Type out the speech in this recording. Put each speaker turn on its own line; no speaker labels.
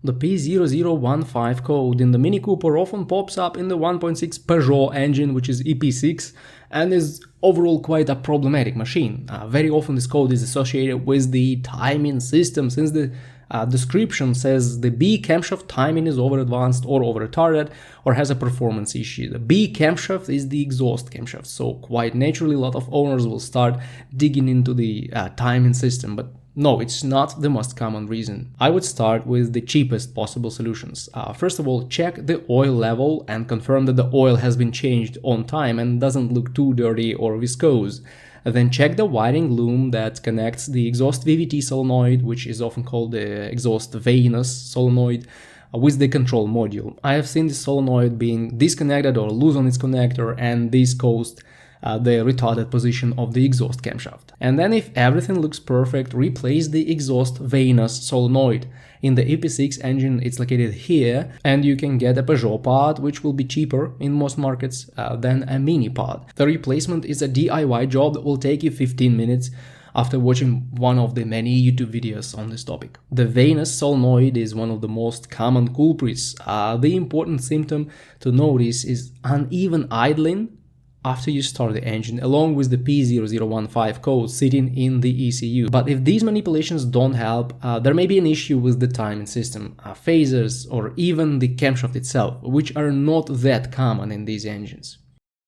The P0015 code in the Mini Cooper often pops up in the 1.6 Peugeot engine, which is EP6, and is overall quite a problematic machine. Very often this code is associated with the timing system, since the description says the B camshaft timing is over advanced or over retarded or has a performance issue. The B camshaft is the exhaust camshaft, so quite naturally a lot of owners will start digging into the timing system, but no, it's not the most common reason. I would start with the cheapest possible solutions. First of all, check the oil level and confirm that the oil has been changed on time and doesn't look too dirty or viscose. Then check the wiring loom that connects the exhaust VVT solenoid, which is often called the exhaust VANOS solenoid, with the control module. I have seen the solenoid being disconnected or loose on its connector, and this caused the retarded position of the exhaust camshaft. And then if everything looks perfect, replace the exhaust VANOS solenoid. In the EP6 engine it's located here, and you can get a Peugeot part, which will be cheaper in most markets than a Mini part. The replacement is a DIY job that will take you 15 minutes after watching one of the many YouTube videos on this topic. The VANOS solenoid is one of the most common culprits. The important symptom to notice is uneven idling after you start the engine, along with the P0015 code sitting in the ECU. But if these manipulations don't help, there may be an issue with the timing system, phasers, or even the camshaft itself, which are not that common in these engines.